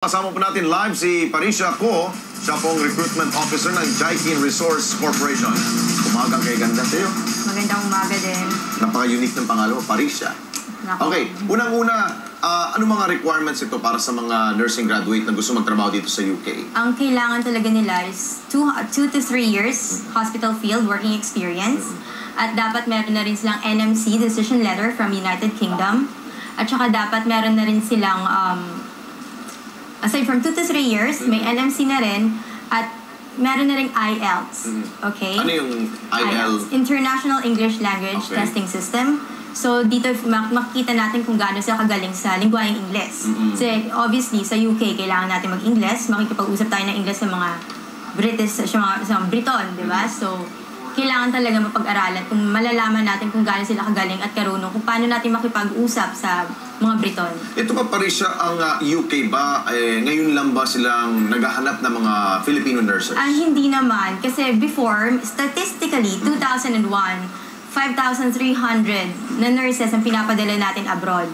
Kasama po natin live si Parisha Ko, siya pong Recruitment Officer ng Jaikin Resource Corporation. Umagang kay ganda sa'yo. Magandang umaga din. Napaka-unique ng pangalan mo, Parisha. Okay, unang-una, ano mga requirements ito para sa mga nursing graduate na gusto magtrabaho dito sa UK? Ang kailangan talaga nila is 2 to 3 years hospital field working experience. At dapat meron na rin silang NMC, decision letter from United Kingdom. At saka dapat meron na rin silang aside from 2 to 3 years, may NMC na rin, at meron na rin IELTS. Okay? Ano yung IELTS? International English Language Testing System. So, dito makikita natin kung gaano sila kagaling sa lingwaheng Ingles. Kasi, obviously, sa UK, kailangan natin mag-Ingles. Makikipag-usap tayo ng Ingles sa mga British, sa Briton, di ba? So, kailangan talaga mapag-aralan kung malalaman natin kung gaano sila kagaling at karunong, kung paano natin makipag-usap sa mga Briton. Ito pa Parisha, ang UK ba, ngayon lang ba silang naghahanap ng mga Filipino nurses? Hindi naman. Kasi before, statistically, 2001, 5,300 na nurses ang pinapadala natin abroad.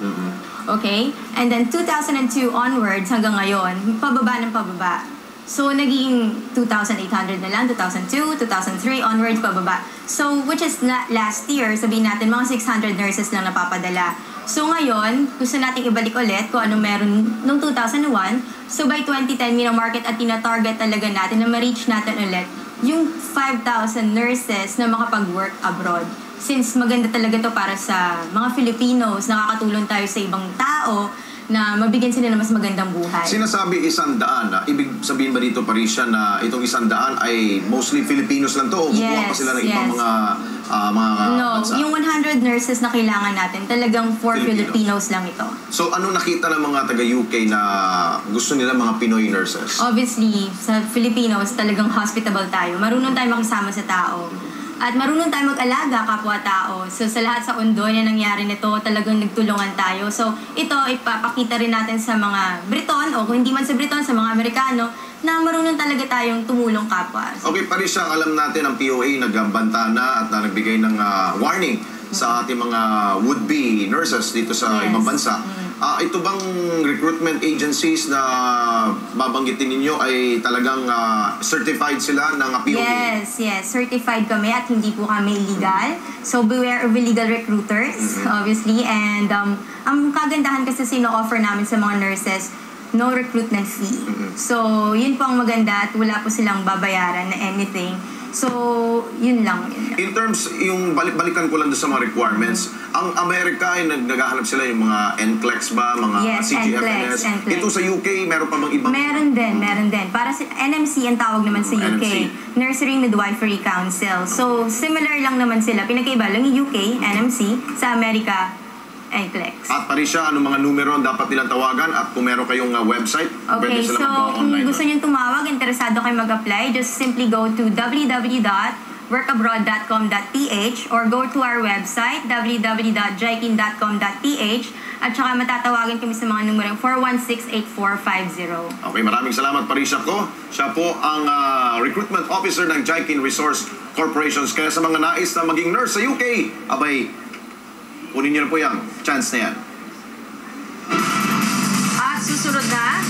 Okay? And then 2002 onwards hanggang ngayon, pababa ng pababa. So, naging 2,800 na lang, 2002, 2003, onwards, pababa. So, which is last year, sabihin natin, mga 600 nurses lang napapadala. So, ngayon, gusto nating ibalik ulit kung anong meron noong 2001. So, by 2010, minamarket at tina-target talaga natin na ma-reach natin ulit yung 5,000 nurses na makapag-work abroad. Since maganda talaga to para sa mga Filipinos, nakakatulong tayo sa ibang tao, na mabigyan sila ng mas magandang buhay. Sinasabi 100. Ibig sabihin ba dito, Parisha, na itong 100 ay mostly Filipinos lang to? O kukuha pa sila ng ibang mga bansa? Yung 100 nurses na kailangan natin, talagang for Filipinos lang ito. So, ano nakita ng mga taga-UK na gusto nila mga Pinoy nurses? Obviously, sa Filipinos, talagang hospitable tayo. Marunong tayo makisama sa tao. At marunong tayo mag-alaga, kapwa-tao. So, sa lahat sa undoy na nangyari nito, talagang nagtulungan tayo. So, ito, ipapakita rin natin sa mga Briton, o kung hindi man sa Briton, sa mga Amerikano, na marunong talaga tayong tumulong kapwa. Okay, Parisha, alam natin ang POA nagbanta na at nagbigay ng warning sa ating mga would-be nurses dito sa ibang bansa. Ito bang recruitment agencies na babanggitin ninyo ay talagang certified sila ng POA? Yes. Certified kami at hindi po kami illegal. So, beware of illegal recruiters, obviously. And ang kagandahan kasi sino-offer namin sa mga nurses, no recruitment fee. So, yun po ang maganda at wala po silang babayaran na anything. So, yun lang. In terms, yung balikan ko lang doon sa mga requirements, ang Amerika ay naghahanap sila yung mga NCLEX ba, mga CGFNS. Ito sa UK, meron pa bang ibang? Meron din. Para sa NMC ang tawag naman sa UK, Nursery Midwifery Council. So, similar lang naman sila. Pinakaiba lang yung UK, NMC, sa Amerika, NCLEX. At Parisha, anong mga numero dapat nilang tawagan at kung meron kayong website? Okay, so kung gusto nyo tumawag, interesado kayo mag-apply, just simply go to www.workabroad.com.ph or go to our website, www.jaikin.com.ph, at saka matatawagan kami sa mga numero 416-8450. Okay, maraming salamat Parisha Ko. Siya po ang Recruitment Officer ng Jaikin Resource Corporations. Kaya sa mga nais na maging nurse sa UK, abay, kunin niyo na po yung chance na yan. At susunod na,